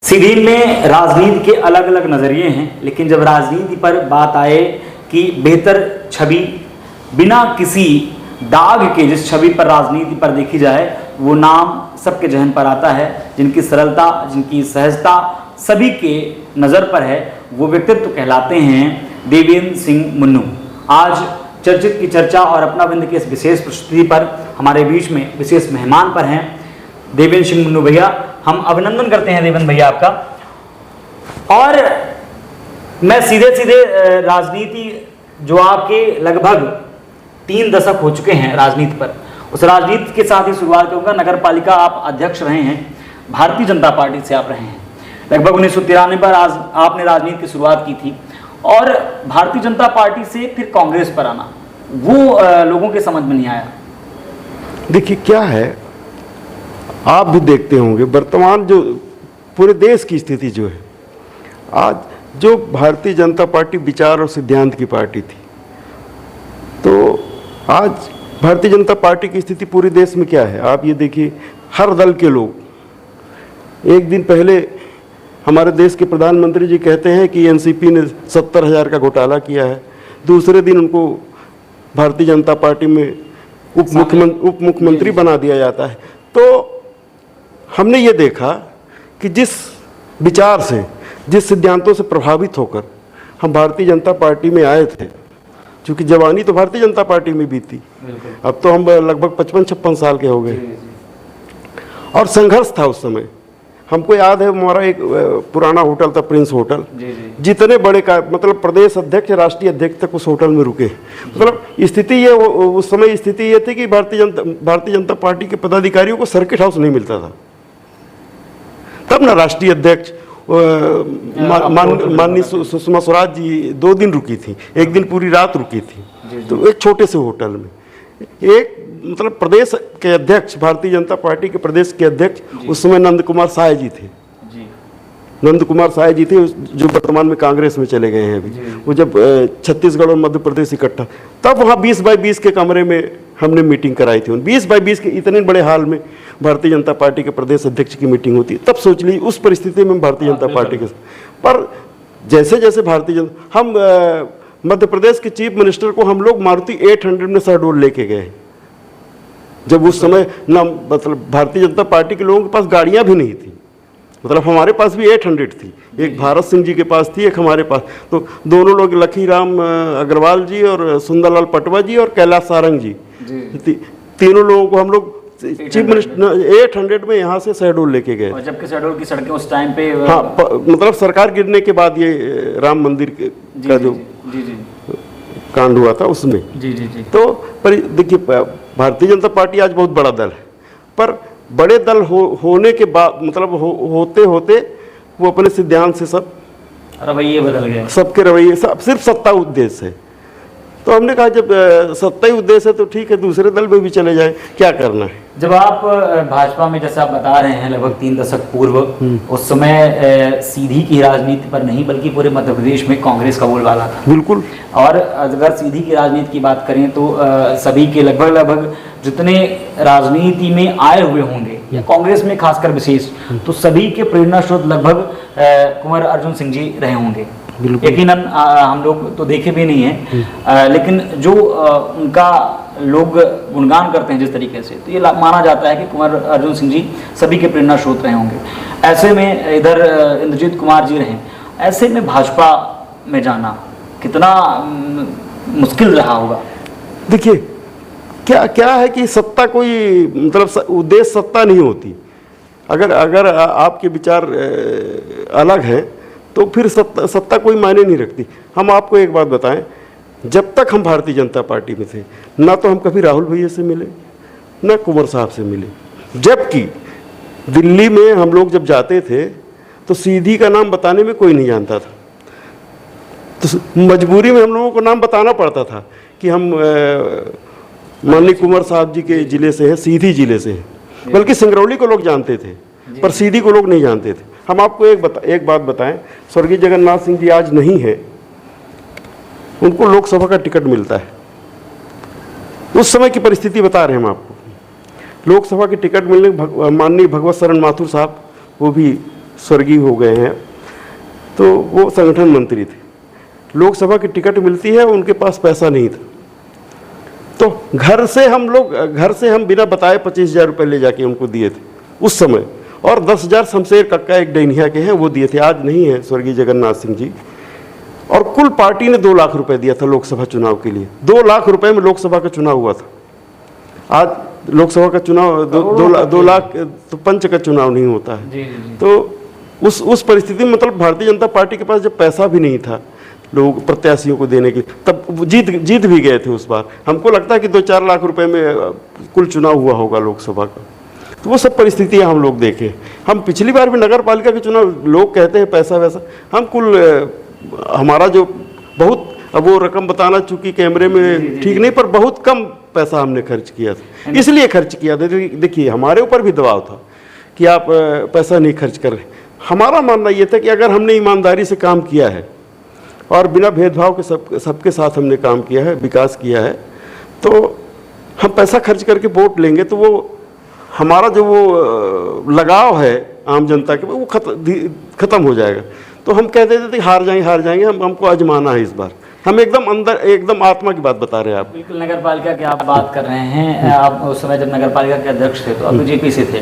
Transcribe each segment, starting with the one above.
सीधी में राजनीति के अलग अलग नज़रिए हैं, लेकिन जब राजनीति पर बात आए कि बेहतर छवि बिना किसी दाग के जिस छवि पर राजनीति पर देखी जाए, वो नाम सबके जहन पर आता है। जिनकी सरलता, जिनकी सहजता सभी के नज़र पर है, वो व्यक्तित्व कहलाते हैं देवेंद्र सिंह मुन्नू। आज चर्चित की चर्चा और अपना बिंद की इस विशेष प्रस्तुति पर हमारे बीच में विशेष मेहमान पर हैं देवेंद्र सिंह मुन्नू भैया। हम अभिनंदन करते हैं देवेंद्र भैया आपका। और मैं सीधे सीधे राजनीति जो आपके लगभग 3 दशक हो चुके हैं राजनीति पर, उस राजनीति के साथ ही शुरुआत करूँगा। नगर पालिका आप अध्यक्ष रहे हैं, भारतीय जनता पार्टी से आप रहे हैं। लगभग 1993 पर आज आपने राजनीति की शुरुआत की थी और भारतीय जनता पार्टी से फिर कांग्रेस पर आना, वो लोगों के समझ में नहीं आया। देखिए क्या है, आप भी देखते होंगे वर्तमान जो पूरे देश की स्थिति जो है, आज जो भारतीय जनता पार्टी विचार और सिद्धांत की पार्टी थी, तो आज भारतीय जनता पार्टी की स्थिति पूरे देश में क्या है आप ये देखिए। हर दल के लोग, एक दिन पहले हमारे देश के प्रधानमंत्री जी कहते हैं कि एनसीपी ने 70,000 का घोटाला किया है, दूसरे दिन उनको भारतीय जनता पार्टी में उप मुख्यमंत्री बना दिया जाता है। तो हमने ये देखा कि जिस विचार से, जिस सिद्धांतों से प्रभावित होकर हम भारतीय जनता पार्टी में आए थे, क्योंकि जवानी तो भारतीय जनता पार्टी में बीती, अब तो हम लगभग 55-56 साल के हो गए, और संघर्ष था उस समय। हमको याद है हमारा एक पुराना होटल था, प्रिंस होटल, जितने बड़े का मतलब प्रदेश अध्यक्ष, राष्ट्रीय अध्यक्ष तक उस होटल में रुके। मतलब स्थिति ये, उस समय स्थिति ये थी कि भारतीय जनता पार्टी के पदाधिकारियों को सर्किट हाउस नहीं मिलता था। तब ना राष्ट्रीय अध्यक्ष माननीय सुषमा स्वराज जी 2 दिन रुकी थी, एक दिन पूरी रात रुकी थी, तो एक छोटे से होटल में। एक मतलब प्रदेश के अध्यक्ष, भारतीय जनता पार्टी के प्रदेश के अध्यक्ष उस समय नंद कुमार साय जी थे। नंद कुमार साय जी थे जो वर्तमान में कांग्रेस में चले गए हैं अभी। वो जब छत्तीसगढ़ और मध्य प्रदेश इकट्ठा, तब वहाँ 20 बाई 20 के कमरे में हमने मीटिंग कराई थी। 20 बाई 20 के इतने बड़े हाल में भारतीय जनता पार्टी के प्रदेश अध्यक्ष की मीटिंग होती है। तब सोच ली उस परिस्थिति में भारतीय जनता पार्टी के, पर जैसे जैसे भारतीय जनता, हम मध्य प्रदेश के चीफ मिनिस्टर को हम लोग मारुति 800 में शहडोल लेके गए, जब उस समय ना मतलब भारतीय जनता पार्टी के लोगों के पास गाड़ियां भी नहीं थी। मतलब हमारे पास भी 800 थी, एक भारत सिंह जी के पास थी, एक हमारे पास। तो दोनों लोग, लखीराम अग्रवाल जी और सुंदरलाल पटवा जी और कैलाश सारंग जी, तीनों लोगों को हम लोग चीफ मिनिस्टर 800 में यहाँ से शहडोल लेके गए। और जबकि शहडोल की सड़कें उस टाइम पे, हाँ, मतलब सरकार गिरने के बाद ये राम मंदिर का जो कांड हुआ था उसमें। तो पर देखिए, भारतीय जनता पार्टी आज बहुत बड़ा दल है, पर बड़े दल होने के बाद मतलब होते होते वो अपने सिद्धांत से सब रवैये बदल गए, सबके रवैये, सब सिर्फ सत्ता उद्देश्य है। तो हमने कहा जब सत्ता ही उद्देश्य है तो ठीक है, दूसरे दल में भी चले जाए, क्या करना है। जब आप भाजपा में, जैसे आप बता रहे हैं, लगभग 3 दशक पूर्व, उस समय सीधी की राजनीति पर नहीं बल्कि पूरे मध्य प्रदेश में कांग्रेस का बोलबाला था। बिल्कुल। और अगर सीधी की राजनीति की बात करें तो सभी के लगभग जितने राजनीति में आए हुए होंगे, या कांग्रेस में खासकर विशेष, तो सभी के प्रेरणा स्रोत लगभग कुंवर अर्जुन सिंह जी रहे होंगे। यकीनन हम लोग तो देखे भी नहीं हैं, लेकिन जो उनका लोग गुणगान करते हैं जिस तरीके से, तो ये माना जाता है कि कुंवर अर्जुन सिंह जी सभी के प्रेरणा स्रोत रहे होंगे। ऐसे में इधर इंद्रजीत कुमार जी रहे, ऐसे में भाजपा में जाना कितना मुश्किल रहा होगा। देखिए क्या है कि सत्ता कोई मतलब उद्देश्य सत्ता नहीं होती। अगर आपके विचार अलग है तो फिर सत्ता कोई मायने नहीं रखती। हम आपको एक बात बताएं, जब तक हम भारतीय जनता पार्टी में थे, ना तो हम कभी राहुल भैया से मिले, ना कुंवर साहब से मिले। जबकि दिल्ली में हम लोग जब जाते थे तो सीधी का नाम बताने में कोई नहीं जानता था, तो मजबूरी में हम लोगों को नाम बताना पड़ता था कि हम माननीय कुंवर साहब जी के जिले से हैं, सीधी जिले से हैं। बल्कि सिंगरौली को लोग जानते थे, पर सीधी को लोग नहीं जानते थे। हम आपको एक बात बताएं, स्वर्गीय जगन्नाथ सिंह जी आज नहीं है, उनको लोकसभा का टिकट मिलता है। उस समय की परिस्थिति बता रहे हैं हम आपको। लोकसभा की टिकट मिलने, माननीय भगवत शरण माथुर साहब, वो भी स्वर्गीय हो गए हैं, तो वो संगठन मंत्री थे। लोकसभा की टिकट मिलती है, उनके पास पैसा नहीं था, तो घर से हम बिना बताए 25,000 रुपये ले जाके उनको दिए थे उस समय, और 10,000 शमशेर कक्का एक डैनिया के हैं वो दिए थे, आज नहीं है स्वर्गीय जगन्नाथ सिंह जी। और कुल पार्टी ने 2 लाख रुपए दिया था लोकसभा चुनाव के लिए। 2 लाख रुपए में लोकसभा का चुनाव हुआ था। आज लोकसभा का चुनाव 2 लाख तो पंच का चुनाव नहीं होता है। जी। तो उस परिस्थिति में मतलब भारतीय जनता पार्टी के पास जब पैसा भी नहीं था लोग प्रत्याशियों को देने की, तब जीत भी गए थे उस बार। हमको लगता है कि 2-4 लाख रुपए में कुल चुनाव हुआ होगा लोकसभा का। तो वो सब परिस्थितियां हम लोग देखे। हम पिछली बार भी नगर पालिका के चुनाव, लोग कहते हैं पैसा वैसा, हम कुल हमारा जो बहुत, अब वो रकम बताना चूंकि कैमरे में ठीक नहीं, पर बहुत कम पैसा हमने खर्च किया था। इसलिए खर्च किया था, देखिए हमारे ऊपर भी दबाव था कि आप पैसा नहीं खर्च कर रहे। हमारा मानना ये था कि अगर हमने ईमानदारी से काम किया है और बिना भेदभाव के सबके साथ हमने काम किया है, विकास किया है, तो हम पैसा खर्च करके वोट लेंगे तो वो हमारा जो वो लगाव है आम जनता के, वो खत्म हो जाएगा। तो हम कहते थे हार जाएंगे, हमको आजमाना है इस बार। हम एकदम अंदर, एकदम आत्मा की बात बता रहे हैं आप। बिल्कुल, नगर पालिका की आप बात कर रहे हैं। आप उस समय जब नगर पालिका के अध्यक्ष थे तो आप बीजेपी से थे,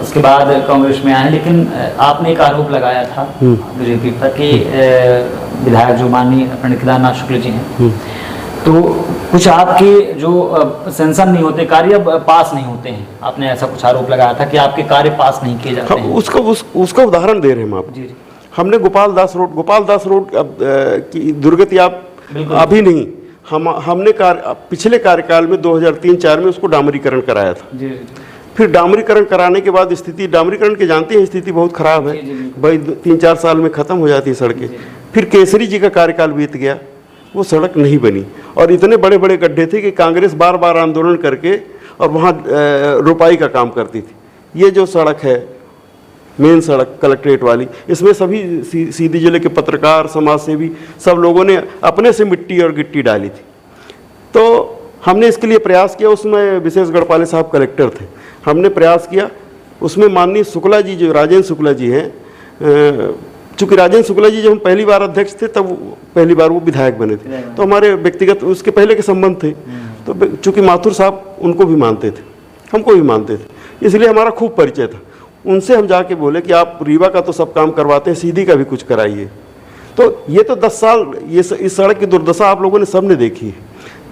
उसके बाद कांग्रेस में आए, लेकिन आपने एक आरोप लगाया था बीजेपी पर कि विधायक जो माननीय पंडित केदारनाथ शुक्ल जी हैं, तो कुछ आपके जो सेंसन नहीं होते, कार्य पास नहीं होते हैं, आपने ऐसा कुछ आरोप लगाया था कि आपके कार्य पास नहीं किए जाते हैं। उसका उदाहरण दे रहे हैं हम आप। जी। हमने गोपाल दास रोड की दुर्गति आप अभी नहीं, हमने पिछले कार्यकाल में 2003-04 में उसको डामरीकरण कराया था। जी। फिर डामरीकरण कराने के बाद स्थिति, डामरीकरण के जानते हैं स्थिति बहुत खराब है भाई, 3-4 साल में खत्म हो जाती है सड़कें। फिर केसरी जी का कार्यकाल बीत गया, वो सड़क नहीं बनी, और इतने बड़े बड़े गड्ढे थे कि कांग्रेस बार बार आंदोलन करके और वहाँ रोपाई का काम करती थी। ये जो सड़क है मेन सड़क कलेक्ट्रेट वाली, इसमें सभी सीधी जिले के पत्रकार, समाज सेवी, सब लोगों ने अपने से मिट्टी और गिट्टी डाली थी। तो हमने इसके लिए प्रयास किया, उसमें विशेष गढ़पाले साहब कलेक्टर थे, हमने प्रयास किया। उसमें माननीय शुक्ला जी, जो राजेंद्र शुक्ला जी हैं, चूँकि राजेंद्र शुक्ला जी जब हम पहली बार अध्यक्ष थे तब पहली बार वो विधायक बने थे, तो हमारे व्यक्तिगत उसके पहले के संबंध थे। तो चूँकि माथुर साहब उनको भी मानते थे, हमको भी मानते थे, इसलिए हमारा खूब परिचय था। उनसे हम जाके बोले कि आप रीवा का तो सब काम करवाते हैं, सीधी का भी कुछ कराइए। तो ये तो 10 साल इस सड़क की दुर्दशा आप लोगों ने सबने देखी है।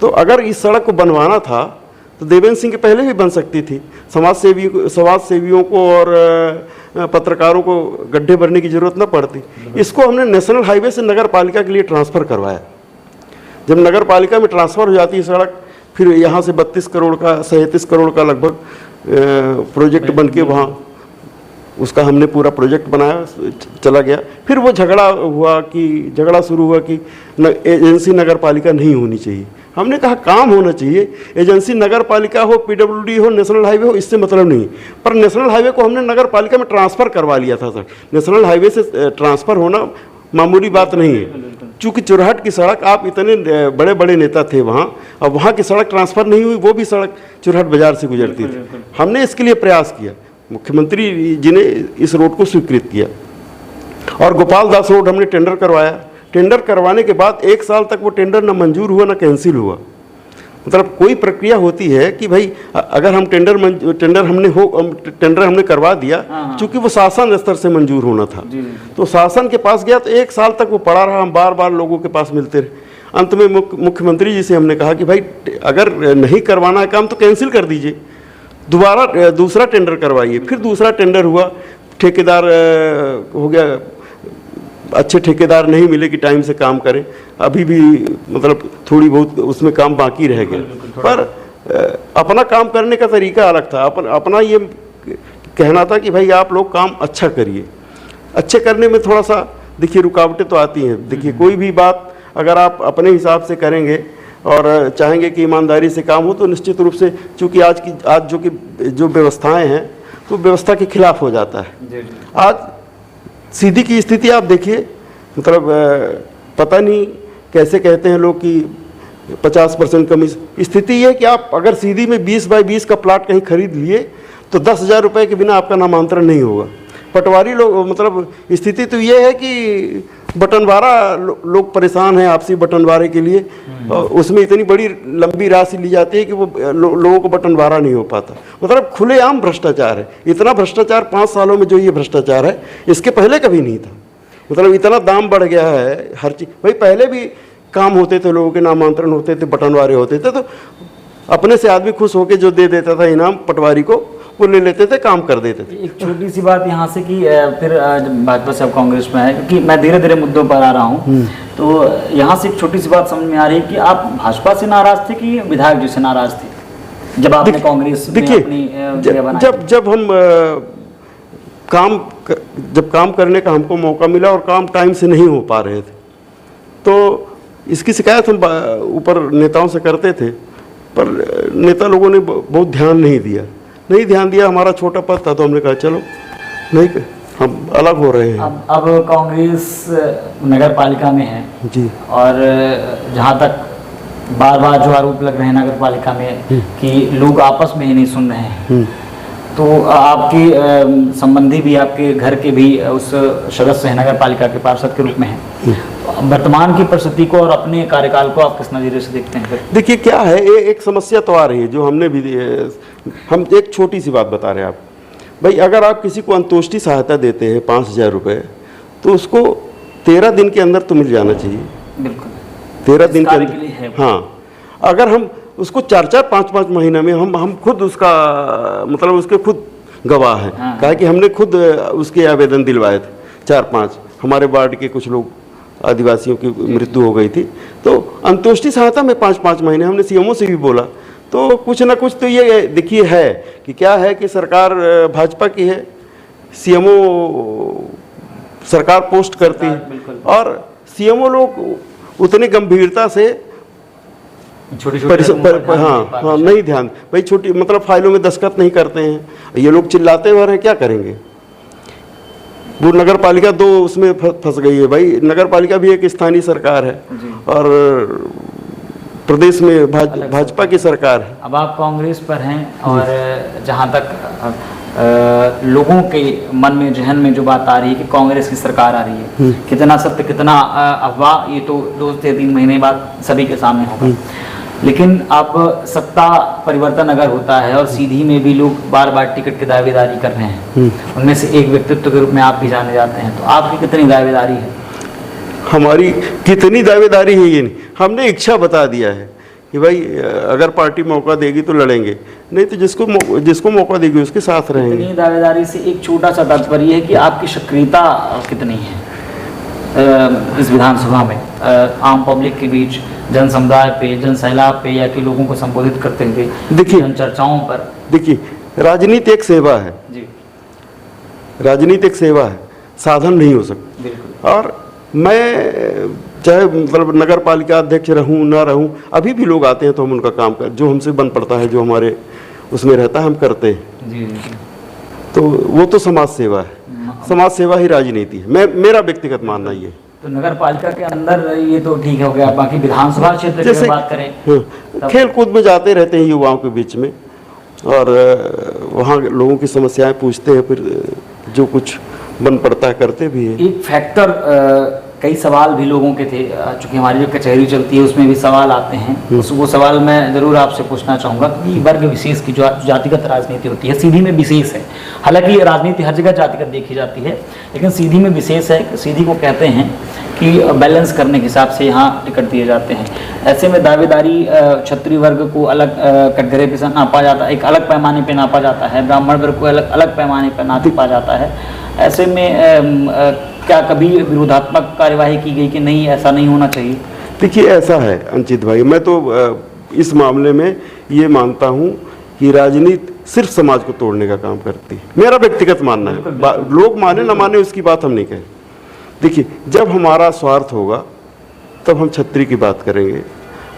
तो अगर इस सड़क को बनवाना था तो देवेंद्र सिंह के पहले भी बन सकती थी। समाज सेवियों को और पत्रकारों को गड्ढे भरने की जरूरत न पड़ती। इसको हमने नेशनल हाईवे से नगर पालिका के लिए ट्रांसफ़र करवाया। जब नगर पालिका में ट्रांसफ़र हो जाती है सड़क, फिर यहाँ से 32 करोड़ का 37 करोड़ का लगभग प्रोजेक्ट बन के वहाँ उसका हमने पूरा प्रोजेक्ट बनाया, चला गया। फिर वो झगड़ा शुरू हुआ कि एजेंसी नगर पालिका नहीं होनी चाहिए। हमने कहा काम होना चाहिए, एजेंसी नगर पालिका हो, पीडब्ल्यूडी हो, नेशनल हाईवे हो, इससे मतलब नहीं। पर नेशनल हाईवे को हमने नगर पालिका में ट्रांसफ़र करवा लिया था सर। नेशनल हाईवे से ट्रांसफ़र होना मामूली बात नहीं है। चूँकि चुरहट की सड़क, आप इतने बड़े बड़े नेता थे वहाँ, अब वहाँ की सड़क ट्रांसफ़र नहीं हुई, वो भी सड़क चुरहट बाजार से गुजरती थी। हमने इसके लिए प्रयास किया, मुख्यमंत्री जी ने इस रोड को स्वीकृत किया, और गोपाल दास रोड हमने टेंडर करवाया। टेंडर करवाने के बाद 1 साल तक वो टेंडर ना मंजूर हुआ ना कैंसिल हुआ। मतलब कोई प्रक्रिया होती है कि भाई अगर हम टेंडर हमने करवा दिया, चूंकि वो शासन स्तर से मंजूर होना था, तो शासन के पास गया तो 1 साल तक वो पड़ा रहा। हम बार बार लोगों के पास मिलते रहे। अंत में मुख्यमंत्री जी से हमने कहा कि भाई अगर नहीं करवाना है काम तो कैंसिल कर दीजिए, दूसरा टेंडर करवाइए। फिर दूसरा टेंडर हुआ, ठेकेदार हो गया, अच्छे ठेकेदार नहीं मिले कि टाइम से काम करें। अभी भी मतलब थोड़ी बहुत उसमें काम बाकी रह गया, पर अपना काम करने का तरीका अलग था। अपना ये कहना था कि भाई आप लोग काम अच्छा करिए। अच्छे करने में थोड़ा सा देखिए रुकावटें तो आती हैं। देखिए कोई भी बात अगर आप अपने हिसाब से करेंगे और चाहेंगे कि ईमानदारी से काम हो, तो निश्चित रूप से चूँकि आज जो व्यवस्थाएं हैं तो व्यवस्था के खिलाफ हो जाता है। आज सीधी की स्थिति आप देखिए, मतलब पता नहीं कैसे कहते हैं लोग कि 50% कमी। स्थिति ये है कि आप अगर सीधी में 20 बाई 20 का प्लाट कहीं खरीद लिए तो 10,000 रुपये के बिना आपका नामांतरण नहीं होगा। पटवारी लोग, मतलब स्थिति तो ये है कि बंटवारा लोग परेशान हैं आपसी बंटवारे के लिए, और उसमें इतनी बड़ी लंबी राशि ली जाती है कि वो लोगों को बंटवारा नहीं हो पाता। मतलब खुलेआम भ्रष्टाचार है। इतना भ्रष्टाचार 5 सालों में जो ये भ्रष्टाचार है, इसके पहले कभी नहीं था। मतलब इतना दाम बढ़ गया है हर चीज। भाई पहले भी काम होते थे, लोगों के नामांतरण होते थे, बंटवारे होते थे, तो अपने से आदमी खुश होकर जो दे देता था इनाम पटवारी को, वो ले लेते थे, काम कर देते थे। एक छोटी सी बात यहाँ से कि फिर भाजपा से अब कांग्रेस में है, क्योंकि मैं धीरे धीरे मुद्दों पर आ रहा हूँ, तो यहाँ से एक छोटी सी बात समझ में आ रही है कि आप भाजपा से नाराज थे कि विधायक जी से नाराज थे जब आपने कांग्रेस में अपनी जगह बनाई? जब हम काम करने का हमको मौका मिला और काम टाइम से नहीं हो पा रहे थे, तो इसकी शिकायत हम ऊपर नेताओं से करते थे, पर नेता लोगों ने बहुत ध्यान नहीं दिया। हमारा छोटा पद था, तो हमने कहा चलो नहीं, हम अलग हो रहे हैं। अब कांग्रेस नगर पालिका में है जी, और जहाँ तक बार बार जो आरोप लग रहे हैं नगर पालिका में कि लोग आपस में ही नहीं सुन रहे हैं, तो आपके संबंधी भी, आपके घर के भी उस सदस्य हैं नगर पालिका के पार्षद के रूप में हैं, तो वर्तमान की परिस्थिति को और अपने कार्यकाल को आप किस नज़रिए से देखते हैं? देखिए क्या है, एक समस्या तो आ रही है जो हमने भी, हम एक छोटी सी बात बता रहे हैं आप। भाई अगर आप किसी को अंतोष्टि सहायता देते हैं 5,000 रुपये, तो उसको 13 दिन के अंदर तो मिल जाना चाहिए। बिल्कुल 13 दिन के अंदर। हाँ, अगर हम उसको 4-4, 5-5 महीने में हम खुद उसका, मतलब उसके खुद गवाह हैं। हाँ। कहा कि हमने खुद उसके आवेदन दिलवाए थे 4-5, हमारे वार्ड के कुछ लोग आदिवासियों की मृत्यु हो गई थी, तो अंतोष्टि सहायता में 5-5 महीने, हमने सीएमओ से भी बोला। तो कुछ ना कुछ तो ये देखिए है कि क्या है कि सरकार भाजपा की है, सीएमओ सरकार पोस्ट करती है, और सीएमओ लोग उतनी गंभीरता से हाँ नहीं ध्यान, भाई छोटी मतलब फाइलों में दस्तखत नहीं करते हैं। ये लोग चिल्लाते हुए हैं, क्या करेंगे? वो नगर पालिका 2 उसमें फंस गई है। भाई नगर पालिका भी एक स्थानीय सरकार है और प्रदेश में भाजपा की सरकार है। अब आप कांग्रेस पर हैं, और जहाँ तक लोगों के मन में, जहन में जो बात आ रही है कि कांग्रेस की सरकार आ रही है, कितना सत्य कितना अफवाह, ये तो 2 से 3 महीने बाद सभी के सामने होगा। लेकिन अब सत्ता परिवर्तन अगर होता है और सीधी में भी लोग बार बार टिकट की दावेदारी कर रहे हैं, उनमें से एक व्यक्तित्व के रूप में आप भी जाने जाते हैं, तो आपकी कितनी दावेदारी है? हमारी कितनी दावेदारी है ये नहीं, हमने इच्छा बता दिया है कि भाई अगर पार्टी मौका देगी तो लड़ेंगे, नहीं तो जिसको मौका देगी उसके साथ रहेंगे। इतनी दावेदारी से एक छोटा सा तात्पर्य है कि आपकी सक्रियता कितनी है इस विधानसभा में, आम पब्लिक के बीच, जन समुदाय पे, जन सैलाब पे, या कि लोगों को संबोधित करते हुए, देखिए जन चर्चाओं पर? देखिए, राजनीति एक सेवा है जी, राजनीति एक सेवा है, साधन नहीं हो सकता। बिल्कुल। और मैं चाहे मतलब नगर पालिका अध्यक्ष रहूं ना रहूं, अभी भी लोग आते हैं तो हम उनका काम कर, जो हमसे बन पड़ता है, जो हमारे उसमें रहता है, हम करते हैं। जी जी। तो वो तो समाज सेवा है, समाज सेवा ही राजनीति है, मेरा व्यक्तिगत मानना ये। तो नगर पालिका के अंदर ये तो ठीक हो गया, बाकी विधानसभा क्षेत्र की बात करें, खेल कूद में जाते रहते हैं युवाओं के बीच में, और वहाँ लोगों की समस्याएं पूछते हैं, फिर जो कुछ बन पड़ता है करते भी हैं। एक फैक्टर, कई सवाल भी लोगों के थे, चूंकि हमारी जो कचहरी चलती है उसमें भी सवाल आते हैं, वो सवाल मैं ज़रूर आपसे पूछना चाहूँगा कि वर्ग विशेष की जो जातिगत राजनीति होती है, सीधी में विशेष है। हालांकि राजनीति हर जगह जातिगत देखी जाती है, लेकिन सीधी में विशेष है। सीधी को कहते हैं कि बैलेंस करने के हिसाब से यहाँ टिकट दिए जाते हैं। ऐसे में दावेदारी क्षत्रिय वर्ग को अलग कटघरे पे नापा जाता है, एक अलग पैमाने पे नापा जाता है, ब्राह्मण वर्ग को अलग पैमाने पर नापा जाता है। ऐसे में क्या कभी विरोधात्मक कार्यवाही की गई कि नहीं, ऐसा नहीं होना चाहिए? देखिए ऐसा है अंचित भाई, मैं तो इस मामले में ये मानता हूँ कि राजनीति सिर्फ समाज को तोड़ने का काम करती है, मेरा व्यक्तिगत मानना है। लोग माने ना माने उसकी बात हम नहीं कहें। देखिए जब हमारा स्वार्थ होगा तब हम क्षत्रिय की बात करेंगे,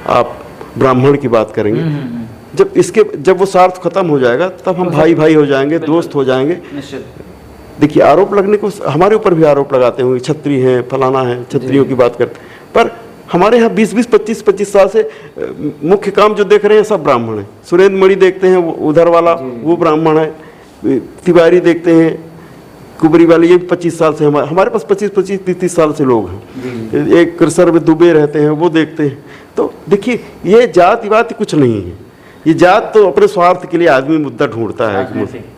आप ब्राह्मण की बात करेंगे। जब वो स्वार्थ खत्म हो जाएगा तब हम भाई भाई हो जाएंगे, दोस्त हो जाएंगे। देखिए आरोप लगने को, हमारे ऊपर भी आरोप लगाते होंगे, क्षत्रिय हैं, फलाना है, क्षत्रियों की बात करते, पर हमारे यहाँ 20-20, 25-25 साल से मुख्य काम जो देख रहे हैं सब ब्राह्मण हैं। सुरेंद्र मणि देखते हैं, उधर वाला वो ब्राह्मण है, तिवारी देखते हैं, कुबरी वाले ये 25 साल से हमारे पास 25-30 साल से लोग हैं। एक कृषर में डूबे रहते हैं, वो देखते हैं। तो देखिए ये जाति वाति कुछ नहीं है, ये जात तो अपने स्वार्थ के लिए आदमी मुद्दा ढूंढता है।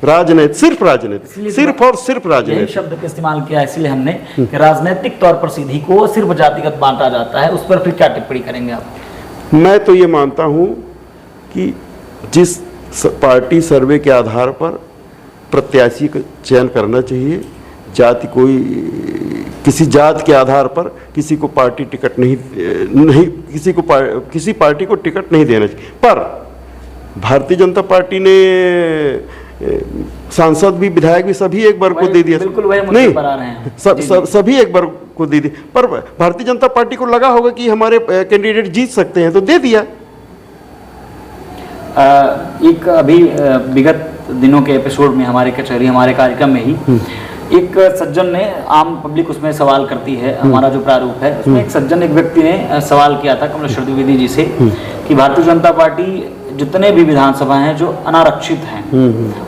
राजनीति, सिर्फ राजनीति, सिर्फ और सिर्फ राजनीति। यही शब्द का इस्तेमाल किया इसलिए हमने कि राजनीतिक तौर पर सीधी को सिर्फ जातिगत बांटा जाता है। उस पर फिर क्या टिप्पणी करेंगे आप? मैं तो ये मानता हूँ कि जिस पार्टी सर्वे के आधार पर प्रत्याशी का चयन करना चाहिए, जाति कोई किसी जात के आधार पर किसी को पार्टी टिकट नहीं किसी पार्टी को टिकट नहीं देना चाहिए। पर भारतीय जनता पार्टी ने सांसद भी, विधायक भी सभी एक वर्ग को दे दिया। बिल्कुल वही मुद्दे पर आ रहे हैं। सभी एक वर्ग को दे दिया, पर भारतीय जनता पार्टी को लगा होगा कि हमारे कैंडिडेट जीत सकते हैं तो दे दिया। एक अभी विगत दिनों के एपिसोड में हमारे कचहरी, हमारे कार्यक्रम में ही एक सज्जन ने, आम पब्लिक उसमें सवाल करती है, हमारा जो प्रारूप है उसमें एक सज्जन, एक व्यक्ति ने सवाल किया था कमलेश्वर द्विवेदी जी से कि भारतीय जनता पार्टी जितने भी विधानसभा हैं जो अनारक्षित हैं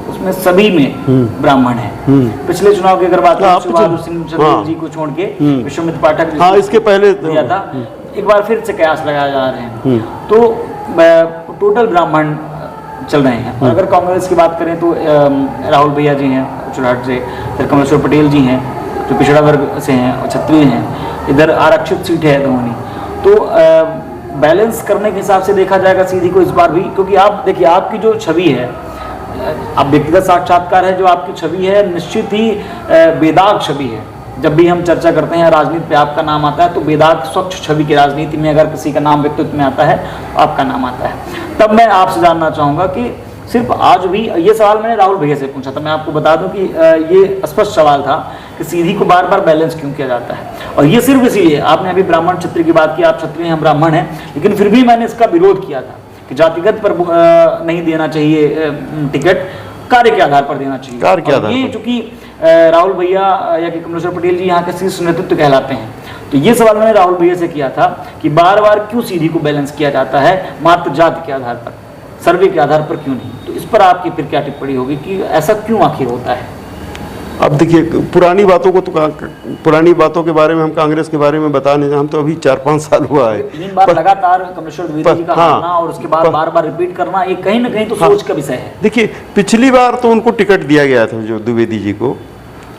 उसमें सभी में ब्राह्मण हैं। पिछले चुनाव की अगर बात करें, बहादुर सिंह चंदेल जी को छोड़ के विश्वामित्र पाठक इसके पहले दिया था, एक बार फिर से कयास लगाया जा रहे हैं। तो टोटल ब्राह्मण चल रहे हैं। और अगर कांग्रेस की बात करें तो राहुल भैया जी हैं चुराट से, फिर कमलेश्वर पटेल जी हैं जो पिछड़ा वर्ग से हैं और क्षत्रिय हैं, इधर आरक्षित सीट है दोनों। तो बैलेंस करने के हिसाब से देखा जाएगा सीधी को इस बार भी, क्योंकि आप देखिए आपकी जो छवि है, आप व्यक्तिगत साक्षात्कार है, जो आपकी छवि है निश्चित ही बेदाग छवि है। जब भी हम चर्चा करते हैं राजनीति पे आपका नाम आता है तो बेदाग स्वच्छ छवि की राजनीति में अगर किसी का नाम व्यक्तित्व में आता है तो आपका नाम आता है। तब मैं आपसे जानना चाहूँगा कि सिर्फ आज भी, ये सवाल मैंने राहुल भैया से पूछा था, मैं आपको बता दूं कि ये स्पष्ट सवाल था कि सीधी को बार बार बैलेंस क्यों किया जाता है। और ये सिर्फ इसीलिए, आपने अभी ब्राह्मण क्षत्रिय की बात की, आप क्षत्रिय हम ब्राह्मण हैं, लेकिन फिर भी मैंने इसका विरोध किया था कि जातिगत पर नहीं देना चाहिए टिकट, कार्य के आधार पर देना चाहिए। कार्य के आधार ये चूंकि राहुल भैया या कि कमलेश्वर पटेल जी यहाँ के शीर्ष नेतृत्व कहलाते हैं, तो ये सवाल मैंने राहुल भैया से किया था कि बार बार क्यों सीधी को बैलेंस किया जाता है मात्र जाति के आधार पर, सर्वे के आधार पर क्यों नहीं? तो इस पर आपकी फिर क्या टिप्पणी होगी कि ऐसा क्यों आखिर होता है? अब देखिए, पुरानी बातों को तो पुरानी बातों के बारे में हम कांग्रेस के बारे में बता नहीं, हम तो अभी 4-5 साल हुआ है। 3 बार लगातार कमलेश्वर द्विवेदी जी का हारना और उसके बाद बार बार रिपीट करना, ये कहीं ना कहीं तो सोच का विषय है। देखिए, पिछली बार तो उनको टिकट दिया गया था जो द्विवेदी जी को,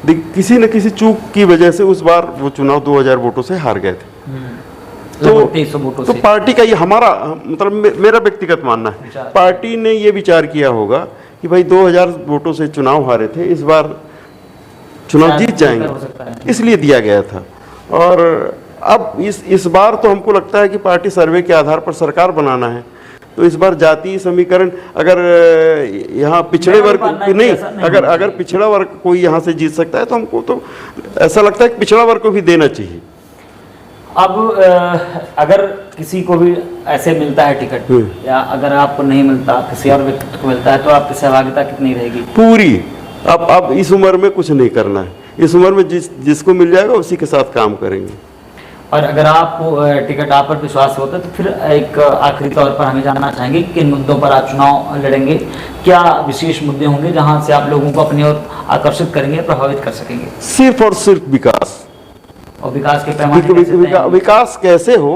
किसी न किसी चूक की वजह से उस बार वो चुनाव 2000 वोटों से हार गए थे। तो पार्टी का ये हमारा मतलब मेरा व्यक्तिगत मानना है, पार्टी ने ये विचार किया होगा कि भाई 2000 वोटों से चुनाव हारे थे, इस बार चुनाव जीत जाएंगे, इसलिए दिया गया था। और अब इस बार तो हमको लगता है कि पार्टी सर्वे के आधार पर सरकार बनाना है, तो इस बार जातीय समीकरण अगर यहाँ पिछड़े वर्ग नहीं, अगर पिछड़ा वर्ग कोई यहाँ से जीत सकता है तो हमको तो ऐसा लगता है कि पिछड़ा वर्ग को भी देना चाहिए। अब अगर किसी को भी ऐसे मिलता है टिकट, या अगर आपको नहीं मिलता, किसी और व्यक्ति को मिलता है, तो आपकी सहभागिता कितनी रहेगी? पूरी। अब इस उम्र में कुछ नहीं करना है, इस उम्र में जिसको मिल जाएगा उसी के साथ काम करेंगे। और अगर आपको टिकट आप पर विश्वास होता है तो फिर एक आखिरी तौर पर हमें जानना चाहेंगे किन मुद्दों पर आप चुनाव लड़ेंगे, क्या विशेष मुद्दे होंगे जहां से आप लोगों को अपनी ओर आकर्षित करेंगे, प्रभावित कर सकेंगे? सिर्फ और सिर्फ विकास। और विकास के पैमाने विकास कैसे हो?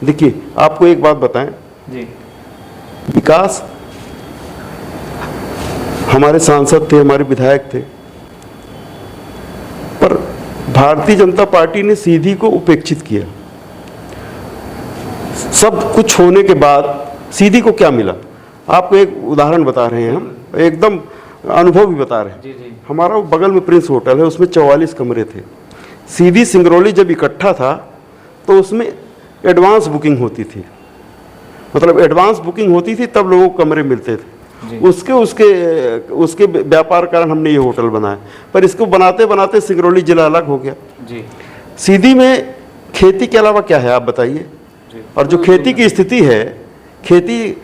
देखिए, आपको एक बात बताएं जी, विकास, हमारे सांसद थे, हमारे विधायक थे, पर भारतीय जनता पार्टी ने सीधी को उपेक्षित किया। सब कुछ होने के बाद सीधी को क्या मिला? आपको एक उदाहरण बता रहे हैं, हम एकदम अनुभव भी बता रहे हैं। जी जी। हमारा बगल में प्रिंस होटल है, उसमें 44 कमरे थे। सीधी सिंगरौली जब इकट्ठा था तो उसमें एडवांस बुकिंग होती थी, मतलब एडवांस बुकिंग होती थी तब लोगों को कमरे मिलते थे। उसके व्यापार कारण हमने ये होटल बनाया, पर इसको बनाते बनाते सिंगरौली जिला अलग हो गया जी। सीधी में खेती के अलावा क्या है आप बताइए? और जो खेती की स्थिति है, खेती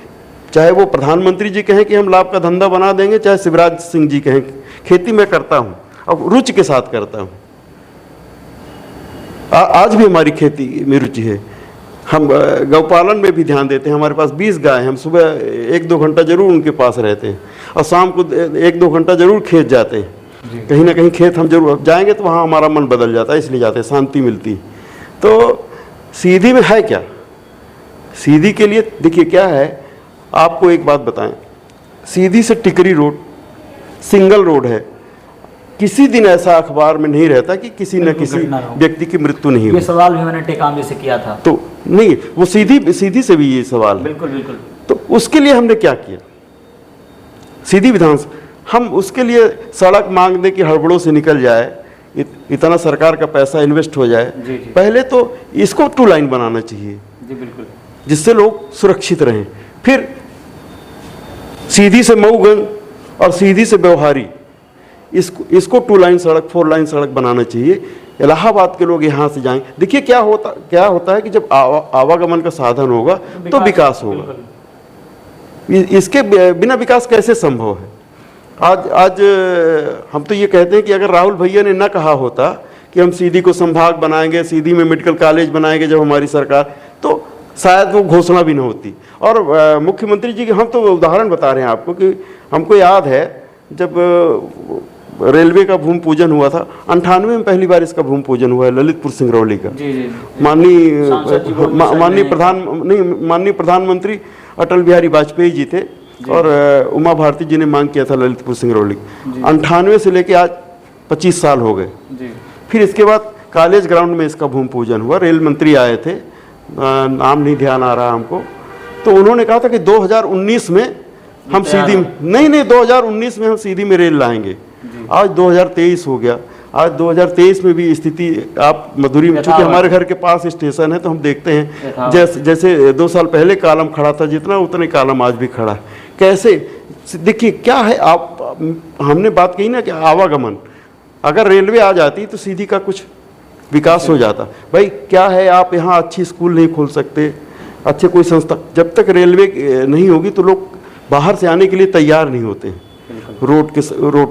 चाहे वो प्रधानमंत्री जी कहें कि हम लाभ का धंधा बना देंगे, चाहे शिवराज सिंह जी कहें, खेती मैं करता हूँ और रुचि के साथ करता हूँ। आज भी हमारी खेती में रुचि है, हम गौपालन में भी ध्यान देते हैं। हमारे पास 20 गाय हैं, हम सुबह 1-2 घंटा जरूर उनके पास रहते हैं और शाम को 1-2 घंटा जरूर खेत जाते हैं। जी। कहीं ना कहीं खेत हम जरूर जाएंगे तो वहाँ हमारा मन बदल जाता है, इसलिए जाते हैं, शांति मिलती है। तो सीधी में है क्या? सीधी के लिए देखिए क्या है, आपको एक बात बताएं, सीधी से टिकरी रोड सिंगल रोड है। किसी दिन ऐसा अखबार में नहीं रहता कि किसी न किसी व्यक्ति की मृत्यु नहीं ये हुई। सवाल भी मैंने टेकाम से किया था। तो नहीं, वो सीधी से भी ये सवाल है। बिल्कुल बिल्कुल। तो उसके लिए हमने क्या किया? सीधी विधानसभा, हम उसके लिए सड़क मांगने की हड़बड़ों से निकल जाए, इतना सरकार का पैसा इन्वेस्ट हो जाए। जी, जी। पहले तो इसको 2 लाइन बनाना चाहिए जी बिल्कुल। जिससे लोग सुरक्षित रहें। फिर सीधी से मऊगंज और सीधी से व्यवहारी, इसको 2 लाइन सड़क 4 लाइन सड़क बनाना चाहिए। इलाहाबाद के लोग यहाँ से जाएं। देखिए क्या होता है कि जब आवागमन का साधन होगा तो विकास होगा। इसके बिना विकास कैसे संभव है? आज हम तो ये कहते हैं कि अगर राहुल भैया ने न कहा होता कि हम सीधी को संभाग बनाएंगे, सीधी में मेडिकल कॉलेज बनाएंगे जब हमारी सरकार, तो शायद वो घोषणा भी न होती। और मुख्यमंत्री जी के हम तो उदाहरण बता रहे हैं आपको कि हमको याद है जब रेलवे का भूमि पूजन हुआ था, 98 में पहली बार इसका भूमि पूजन हुआ है, ललितपुर सिंगरौली का। माननीय प्रधानमंत्री अटल बिहारी वाजपेयी जी थे और उमा भारती जी ने मांग किया था ललितपुर सिंगरौली। 98 से लेके आज 25 साल हो गए। फिर इसके बाद कॉलेज ग्राउंड में इसका भूमि पूजन हुआ। रेल मंत्री आए थे, नाम नहीं ध्यान आ रहा हमको, तो उन्होंने कहा था कि 2019 में हम सीधी, नहीं 2019 में हम सीधी में रेल लाएंगे। आज 2023 हो गया। आज 2023 में भी स्थिति आप मधुरी में, चूंकि हमारे घर के पास स्टेशन है तो हम देखते हैं जैसे 2 साल पहले कॉलम खड़ा था जितना, उतने कॉलम आज भी खड़ा है। कैसे? देखिए क्या है, आप हमने बात कही ना कि आवागमन, अगर रेलवे आ जाती तो सीधी का कुछ विकास हो जाता। भाई क्या है, आप यहाँ अच्छी स्कूल नहीं खोल सकते, अच्छे कोई संस्था, जब तक रेलवे नहीं होगी तो लोग बाहर से आने के लिए तैयार नहीं होते हैं। रोड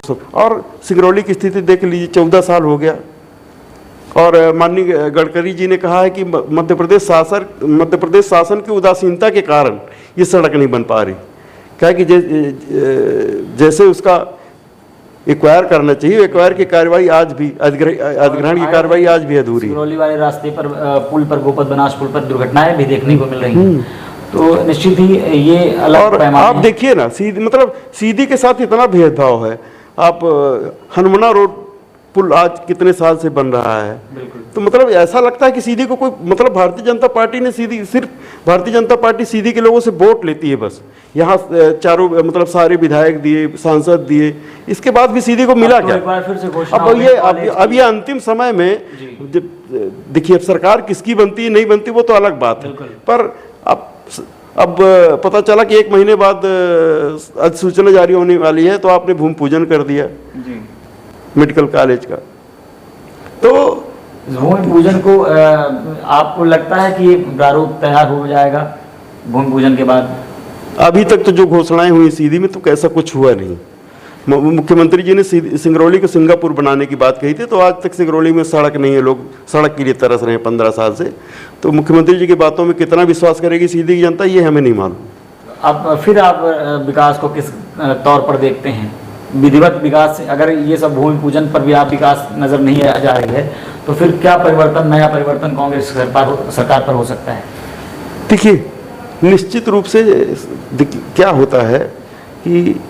सब, और सिंगरौली की स्थिति देख लीजिए, 14 साल हो गया। और माननीय गडकरी जी ने कहा है कि मध्य प्रदेश शासन की उदासीनता के कारण ये सड़क नहीं बन पा रही। क्या कि जैसे उसका एक्वायर करना चाहिए, एक्वायर की कार्रवाई आज भी, अधिग्रहण की कार्रवाई आज भी अधूरी है। सिंगरौली वाले रास्ते पर पुल पर, गोपद बनास पुल पर दुर्घटनाएं भी देखने को मिल रही हैं। तो निश्चित ही ये अलग और आप देखिए ना, सीधी के साथ इतना भेदभाव है। आप हनुमना रोड पुल आज कितने साल से बन रहा है, तो मतलब ऐसा लगता है कि सीधी को कोई मतलब, भारतीय जनता पार्टी ने सिर्फ भारतीय जनता पार्टी सीधी के लोगों से वोट लेती है बस। यहाँ चारों मतलब सारे विधायक दिए, सांसद दिए, इसके बाद भी सीधी को मिला क्या? अब ये अंतिम समय में देखिए, अब सरकार किसकी बनती है नहीं बनती वो तो अलग बात है, पर अब पता चला कि 1 महीने बाद अधिसूचना जारी होने वाली है, तो आपने भूमि पूजन कर दिया मेडिकल कॉलेज का। तो भूमि पूजन को आपको लगता है कि ये प्रारूप तैयार हो जाएगा भूमि पूजन के बाद? अभी तक तो जो घोषणाएं हुई सीधी में, तो कैसा कुछ हुआ नहीं। मुख्यमंत्री जी ने सिंगरौली को सिंगापुर बनाने की बात कही थी, तो आज तक सिंगरौली में सड़क नहीं है। लोग सड़क के लिए तरस रहे हैं 15 साल से। तो मुख्यमंत्री जी की बातों में कितना विश्वास करेगी सीधी की जनता, ये हमें नहीं मालूम। अब फिर आप विकास को किस तौर पर देखते हैं? विधिवत विकास, अगर ये सब भूमि पूजन पर भी आप विकास नजर नहीं आ जा रही है, तो फिर क्या परिवर्तन, नया परिवर्तन कांग्रेस सरकार पर हो सकता है? देखिए, निश्चित रूप से क्या होता है कि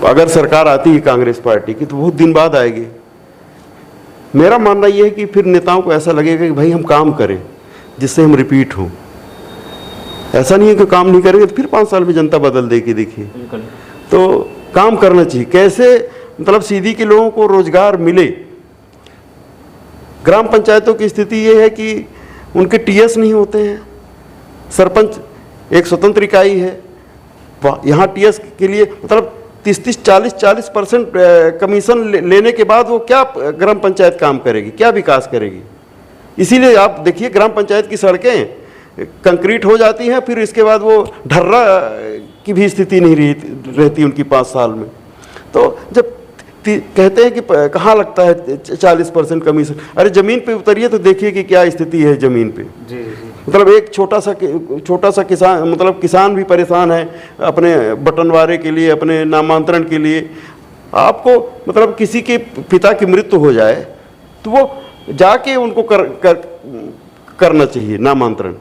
अगर सरकार आती है कांग्रेस पार्टी की, तो बहुत दिन बाद आएगी। मेरा मानना यह है कि फिर नेताओं को ऐसा लगेगा कि भाई हम काम करें जिससे हम रिपीट हों। ऐसा नहीं है कि काम नहीं करेंगे तो फिर 5 साल में जनता बदल देगी। देखिए, तो काम करना चाहिए। कैसे? मतलब सीधी के लोगों को रोजगार मिले। ग्राम पंचायतों की स्थिति ये है कि उनके टीएस नहीं होते हैं। सरपंच एक स्वतंत्र इकाई है, यहाँ टीएस के लिए मतलब 30-40% कमीशन लेने के बाद वो क्या ग्राम पंचायत काम करेगी, क्या विकास करेगी? इसीलिए आप देखिए, ग्राम पंचायत की सड़कें कंक्रीट हो जाती हैं, फिर इसके बाद वो ढर्रा की भी स्थिति नहीं रहती उनकी 5 साल में। तो जब कहते हैं कि कहाँ लगता है 40% कमीशन, अरे ज़मीन पे उतरिए तो देखिए कि क्या स्थिति है ज़मीन पे। जी। मतलब एक छोटा सा किसान, मतलब किसान भी परेशान है अपने बटनवारे के लिए, अपने नामांतरण के लिए। आपको मतलब किसी के पिता की मृत्यु हो जाए तो वो जाके उनको करना चाहिए नामांतरण।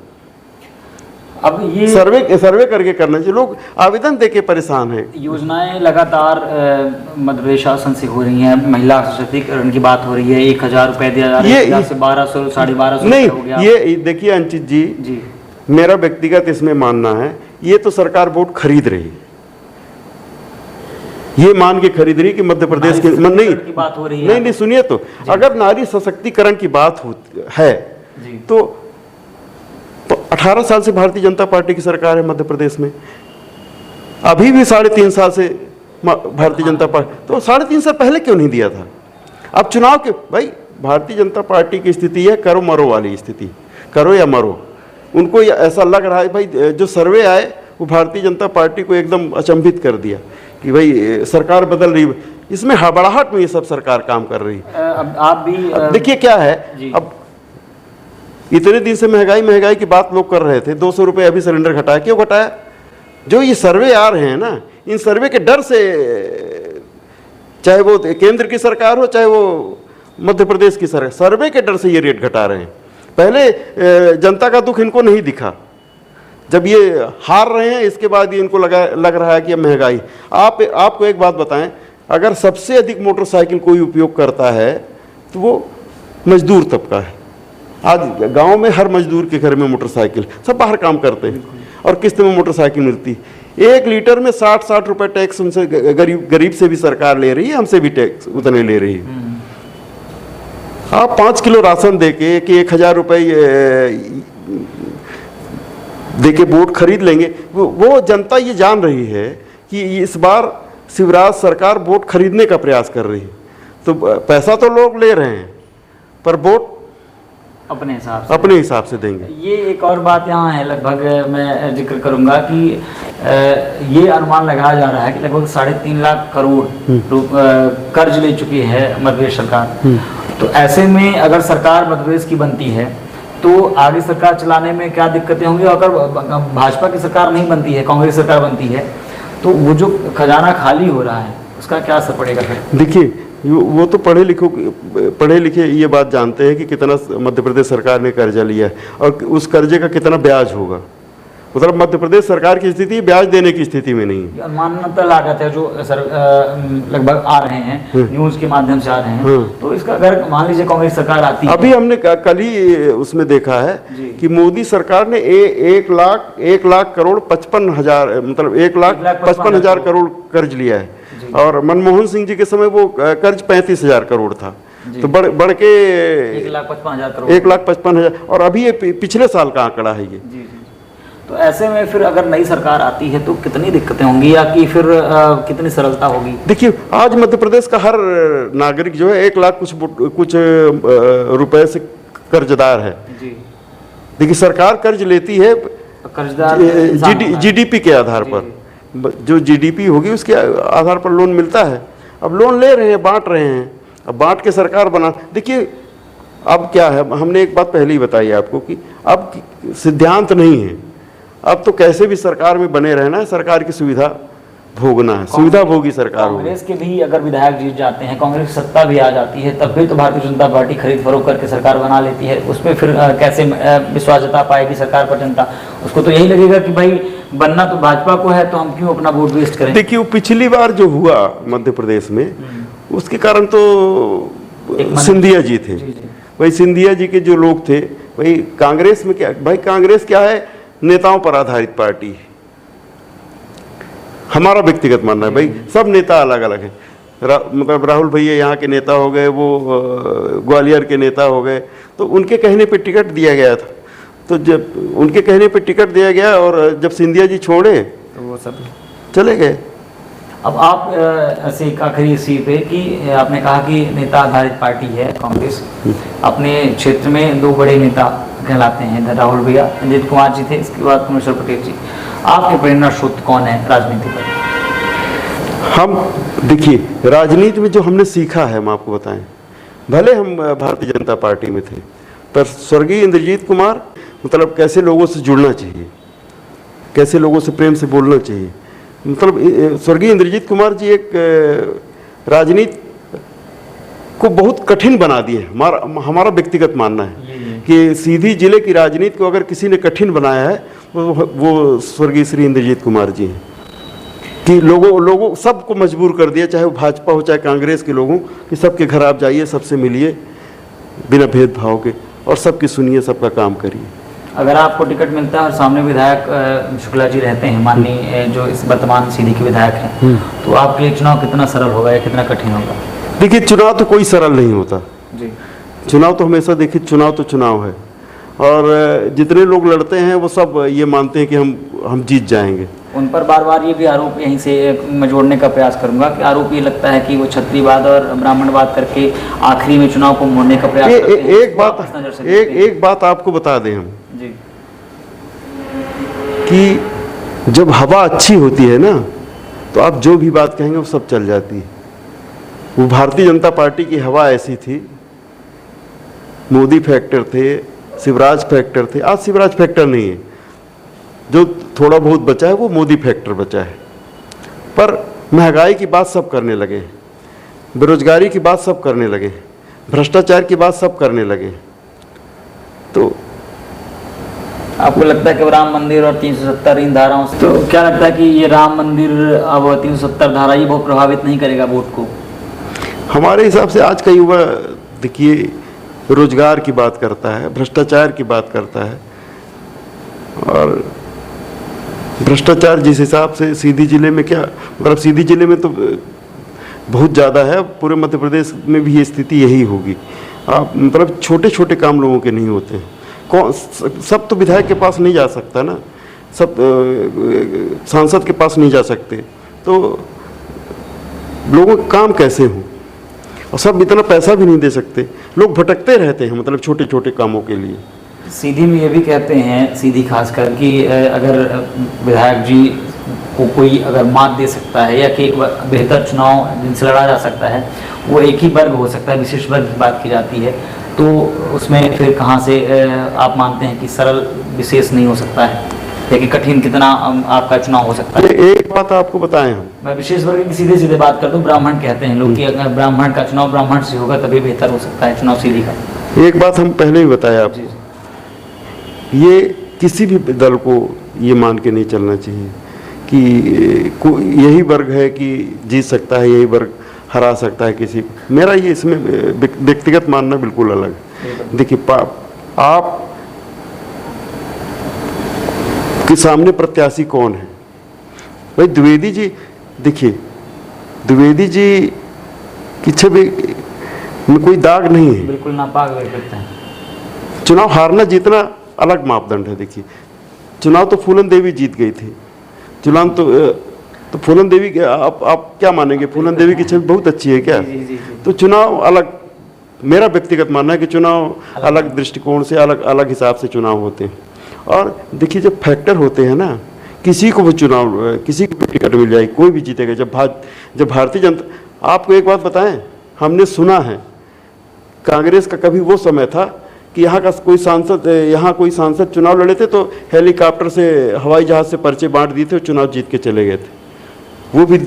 अब ये सर्वे करके करना चाहिए। लोग आवेदन देके परेशान हैं। योजनाएं लगातार मध्य प्रदेश शासन से हो रही हैं, महिला सशक्तिकरण की बात हो रही है, 1,000 रुपए दिया जा रहा है, 1,000 से 1,200 1250 नहीं हो गया। ये देखिए अंचित जी, मेरा व्यक्तिगत इसमें मानना है, ये तो सरकार वोट खरीद रही है, ये मान के खरीद रही कि मध्य प्रदेश के की बात हो रही है। नहीं सुनिए तो, अगर नारी सशक्तिकरण की बात है तो 18 साल से भारतीय जनता पार्टी की सरकार है मध्य प्रदेश में, अभी भी 3.5 साल से भारतीय जनता पार्टी, तो 3.5 साल पहले क्यों नहीं दिया था? अब चुनाव के भाई भारतीय जनता पार्टी की स्थिति है करो मरो वाली स्थिति, करो या मरो। उनको ऐसा लग रहा है भाई, जो सर्वे आए वो भारतीय जनता पार्टी को एकदम अचंभित कर दिया कि भाई सरकार बदल रही है, इसमें हड़बड़ाहट में ये सब सरकार काम कर रही है। अब आप भी देखिए क्या है, अब इतने दिन से महंगाई की बात लोग कर रहे थे, 200 रुपये अभी सिलेंडर घटाया, क्यों घटाया? जो ये सर्वे आ रहे हैं ना, इन सर्वे के डर से, चाहे वो केंद्र की सरकार हो चाहे वो मध्य प्रदेश की सरकार, सर्वे के डर से ये रेट घटा रहे हैं। पहले जनता का दुख इनको नहीं दिखा, जब ये हार रहे हैं इसके बाद ये इनको लग रहा है कि अब महंगाई। आपको एक बात बताएं, अगर सबसे अधिक मोटरसाइकिल कोई उपयोग करता है तो वो मजदूर तबका है। आज गांव में हर मजदूर के घर में मोटरसाइकिल, सब बाहर काम करते हैं और किस्त में मोटरसाइकिल मिलती। 1 लीटर में 60 रुपए टैक्स उनसे गरीब से भी सरकार ले रही है, हमसे भी टैक्स उतने ले रही है। आप 5 किलो राशन देके कि 1,000 रुपये देके वोट खरीद लेंगे, वो जनता ये जान रही है कि इस बार शिवराज सरकार वोट खरीदने का प्रयास कर रही है। तो पैसा तो लोग ले रहे हैं पर वोट अपने हिसाब से देंगे। ये एक और बात यहाँ है, लगभग मैं जिक्र करूंगा कि ये अनुमान लगाया जा रहा है कि लगभग 3.5 लाख करोड़ कर्ज ले चुकी है मध्य प्रदेश सरकार। तो ऐसे में अगर सरकार मध्य प्रदेश की बनती है तो आगे सरकार चलाने में क्या दिक्कतें होंगी? अगर भाजपा की सरकार नहीं बनती है, कांग्रेस सरकार बनती है, तो वो जो खजाना खाली हो रहा है उसका क्या असर पड़ेगा फिर? देखिए वो तो पढ़े लिखे ये बात जानते हैं कि कितना मध्य प्रदेश सरकार ने कर्जा लिया है और उस कर्जे का कितना ब्याज होगा। मतलब मध्य प्रदेश सरकार की स्थिति ब्याज देने की स्थिति में नहीं है। अनुमानतः लागत है जो लगभग आ रहे हैं, न्यूज के माध्यम से आ रहे हैं। तो इसका अगर मान लीजिए कांग्रेस सरकार आती है, अभी हमने कल ही उसमें देखा है कि मोदी सरकार ने 1 लाख करोड़ 55,000, मतलब 1,55,000 करोड़ कर्ज लिया है और मनमोहन सिंह जी के समय वो कर्ज 35,000 करोड़ था। तो बढ़ के 1,55,000 और अभी ये पिछले साल का आंकड़ा है ये। तो ऐसे में फिर अगर नई सरकार आती है तो कितनी दिक्कतें होंगी या कि फिर कितनी सरलता होगी? देखिए आज मध्य प्रदेश का हर नागरिक जो है 1 लाख कुछ रुपए से कर्जदार है। देखिए सरकार कर्ज लेती है कर्जदार जीडीपी के आधार पर, जो जीडीपी होगी उसके आधार पर लोन मिलता है। अब लोन ले रहे हैं, बांट रहे हैं, अब बांट के सरकार बना। देखिए अब क्या है, हमने एक बात पहले ही बताई आपको कि अब सिद्धांत नहीं है, अब तो कैसे भी सरकार में बने रहना है, सरकार की सुविधा भोगना है, सुविधा भोगी सरकार होगी। कांग्रेस के भी अगर विधायक जीत जाते हैं, कांग्रेस सत्ता भी आ जाती है, तब भी तो भारतीय जनता पार्टी खरीद फरोख्त करके सरकार बना लेती है। उसमें फिर कैसे विश्वास जता पाएगी सरकार पर जनता? उसको तो यही लगेगा कि भाई बनना तो भाजपा को है, तो हम क्यों अपना वोट वेस्ट करें। देखिए वो पिछली बार जो हुआ मध्य प्रदेश में, उसके कारण तो सिंधिया जी थे। भाई सिंधिया जी के जो लोग थे, भाई कांग्रेस में क्या, भाई कांग्रेस क्या है, नेताओं पर आधारित पार्टी है। हमारा व्यक्तिगत मानना है, भाई सब नेता अलग अलग हैं। मतलब राहुल भैया यहाँ के नेता हो गए, वो ग्वालियर के नेता हो गए, तो उनके कहने पे टिकट दिया गया था। तो जब उनके कहने पे टिकट दिया गया और जब सिंधिया जी छोड़े तो वो सब चले गए। अब आप ऐसे एक आखिरी इसी पे कि आपने कहा कि नेता आधारित पार्टी है कांग्रेस, अपने क्षेत्र में 2 बड़े नेता कहलाते हैं, इधर राहुल भैया, अजीत कुमार जी थे, इसके बाद कुमेश्वर पटेल जी। आपके प्रेरणा स्रोत कौन है राजनीति पर? हम देखिए राजनीति में जो हमने सीखा है, हम आपको बताएं, भले हम भारतीय जनता पार्टी में थे, पर स्वर्गीय इंद्रजीत कुमार मतलब कैसे लोगों से जुड़ना चाहिए, कैसे लोगों से प्रेम से बोलना चाहिए। मतलब स्वर्गीय इंद्रजीत कुमार जी एक राजनीति को बहुत कठिन बना दिए। हमारा व्यक्तिगत मानना है कि सीधी जिले की राजनीति को अगर किसी ने कठिन बनाया है वो स्वर्गीय श्री इंद्रजीत कुमार जी हैं, कि लोगों सबको मजबूर कर दिया, चाहे वो भाजपा हो चाहे कांग्रेस के लोगों, कि सबके घर आप जाइए, सबसे मिलिए बिना भेदभाव के और सबकी सुनिए, सबका काम करिए। अगर आपको टिकट मिलता है और सामने विधायक शुक्ला जी रहते हैं, माननीय जो इस वर्तमान सीधी के विधायक हैं, तो आपके लिए चुनाव कितना सरल होगा या कितना कठिन होगा? देखिए, चुनाव तो कोई सरल नहीं होता जी। चुनाव तो हमेशा, देखिए चुनाव तो चुनाव है, और जितने लोग लड़ते हैं वो सब ये मानते हैं कि हम जीत जाएंगे। उन पर बार बार ये भी आरोप यहीं से मैं जोड़ने का प्रयास करूंगा कि आरोप ये लगता है कि वो क्षत्रियवाद और ब्राह्मणवाद करके आखिरी में चुनाव को मोड़ने का प्रयास करते हैं। एक बात आपको बता दें हम जी, कि जब हवा अच्छी होती है ना, तो आप जो भी बात कहेंगे वो सब चल जाती है। वो भारतीय जनता पार्टी की हवा ऐसी थी, मोदी फैक्टर थे, शिवराज फैक्टर थे। आज शिवराज फैक्टर नहीं है, जो थोड़ा बहुत बचा है वो मोदी फैक्टर बचा है। पर महंगाई की बात सब करने लगे, बेरोजगारी की बात सब करने लगे, भ्रष्टाचार की बात सब करने लगे। तो आपको लगता है कि राम मंदिर और 370 इन धाराओं से, तो क्या लगता है कि ये राम मंदिर अब 370 धारा ही बहुत प्रभावित नहीं करेगा वोट को? हमारे हिसाब से आज का युवा, देखिए, रोजगार की बात करता है, भ्रष्टाचार की बात करता है, और भ्रष्टाचार जिस हिसाब से सीधी जिले में, क्या मतलब सीधी जिले में तो बहुत ज़्यादा है, पूरे मध्य प्रदेश में भी ये स्थिति यही होगी। आप मतलब छोटे छोटे काम लोगों के नहीं होते हैं। कौन सब तो विधायक के पास नहीं जा सकता ना, सब सांसद के पास नहीं जा सकते, तो लोगों के काम कैसे हों? और सब इतना पैसा भी नहीं दे सकते, लोग भटकते रहते हैं मतलब छोटे छोटे कामों के लिए। सीधी में ये भी कहते हैं, सीधी खासकर कि अगर विधायक जी को कोई अगर मात दे सकता है या कि एक बेहतर चुनाव जिनसे लड़ा जा सकता है वो एक ही वर्ग हो सकता है, विशेष वर्ग की बात की जाती है, तो उसमें फिर कहाँ से आप मानते हैं कि सरल विशेष नहीं हो सकता है या कि कठिन कितना आपका चुनाव हो सकता है? एक बात आपको बताएं, हम मैं विशेष वर्ग की सीधे सीधे बात कर दूं, ब्राह्मण कहते हैं लोग कि अगर ब्राह्मण का चुनाव ब्राह्मण से होगा तभी बेहतर हो सकता है चुनाव सीधी का। एक बात हम पहले ही बताया आपको, ये किसी भी दल को ये मान के नहीं चलना चाहिए कि यही वर्ग है कि जीत सकता है, यही वर्ग हरा सकता है किसी। मेरा ये इसमें व्यक्तिगत मानना बिल्कुल अलग है। देखिए, आप के सामने प्रत्याशी कौन है? भाई द्विवेदी जी, देखिए द्विवेदी जी की छवि में कोई दाग नहीं है, बिल्कुल नापाक व्यक्तित्व है। चुनाव हारना जीतना अलग मापदंड है। देखिए, चुनाव तो फूलन देवी जीत गई थी, चुनाव तो फूलन देवी के आप क्या मानेंगे? फूलन देवी की छवि बहुत अच्छी है क्या? जी। तो चुनाव अलग, मेरा व्यक्तिगत मानना है कि चुनाव अलग दृष्टिकोण से अलग हिसाब से चुनाव होते हैं। और देखिए, जब फैक्टर होते हैं ना, किसी को भी चुनाव, किसी को भी टिकट मिल जाएगी, कोई भी जीतेगा। जब भारतीय जनता, आपको एक बात बताएं, हमने सुना है कांग्रेस का कभी वो समय था कि यहाँ कोई सांसद चुनाव लड़े थे तो हेलीकॉप्टर से, हवाई जहाज से पर्चे बांट दिए थे और चुनाव जीत के चले गए थे। वो भी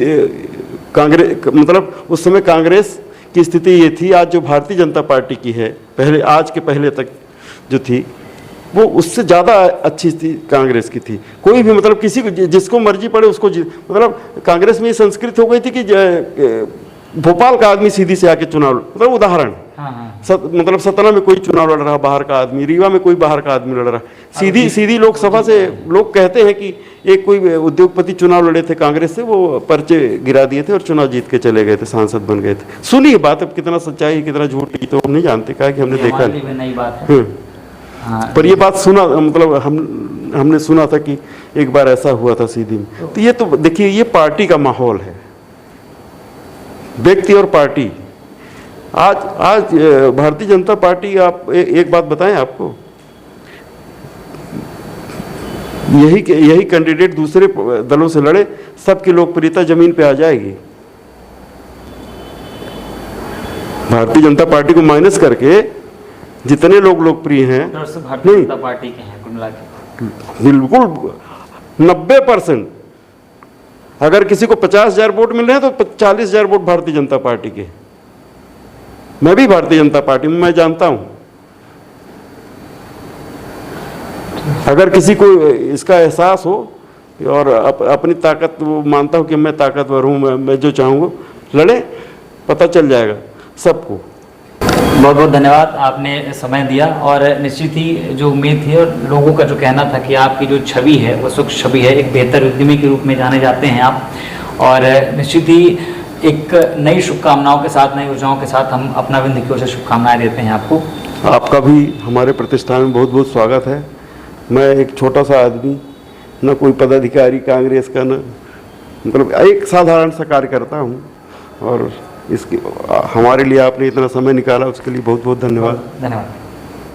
कांग्रेस, मतलब उस समय कांग्रेस की स्थिति ये थी। आज जो भारतीय जनता पार्टी की है, पहले, आज के पहले तक जो थी, वो उससे ज़्यादा अच्छी थी कांग्रेस की थी। कोई भी मतलब किसी को जिसको मर्जी पड़े उसको मतलब कांग्रेस में ये संस्कृत हो गई थी कि भोपाल का आदमी सीधी से आके चुनाव, मतलब उदाहरण, मतलब सतना में कोई चुनाव लड़ रहा बाहर का आदमी, रीवा में कोई बाहर का आदमी लड़ रहा, सीधी लोकसभा से। लोग कहते हैं कि एक कोई उद्योगपति चुनाव लड़े थे कांग्रेस से, वो पर्चे गिरा दिए थे और चुनाव जीत के चले गए थे, सांसद बन गए थे। सुनिए बात, अब कितना सच्चाई कितना झूठ तो हम नहीं जानते, क्या कि हमने देखा नहीं। पर ये बात सुना, मतलब हमने सुना था कि एक बार ऐसा हुआ था सीधी में। तो ये तो देखिए, ये पार्टी का माहौल है, व्यक्ति और पार्टी। आज भारतीय जनता पार्टी, आप एक बात बताएं आपको, यही कैंडिडेट दूसरे दलों से लड़े, सबकी लोकप्रियता जमीन पे आ जाएगी। भारतीय जनता पार्टी को माइनस करके जितने लोग लोकप्रिय हैं, भारतीय जनता पार्टी के हैं कुल मिला के बिल्कुल 90%। अगर किसी को 50,000 वोट मिल रहे हैं तो 40,000 वोट भारतीय जनता पार्टी के। मैं भी भारतीय जनता पार्टी में, मैं जानता हूं। अगर किसी को इसका एहसास हो और अपनी ताकत, वो मानता हूं कि मैं ताकतवर हूं, मैं जो चाहूँगा लड़े, पता चल जाएगा सबको। बहुत बहुत धन्यवाद, आपने समय दिया। और निश्चित ही जो उम्मीद थी और लोगों का जो कहना था कि आपकी जो छवि है वो स्वच्छ छवि है, एक बेहतर उद्यमी के रूप में जाने जाते हैं आप। और निश्चित ही एक नई शुभकामनाओं के साथ, नई ऊर्जाओं के साथ हम अपना विंध्य की ओर से शुभकामनाएं देते हैं आपको। आपका भी हमारे प्रतिष्ठान में बहुत बहुत स्वागत है। मैं एक छोटा सा आदमी, न कोई पदाधिकारी कांग्रेस का, न मतलब एक साधारण सा कार्यकर्ता हूँ, और इसकी हमारे लिए आपने इतना समय निकाला उसके लिए बहुत बहुत धन्यवाद। धन्यवाद।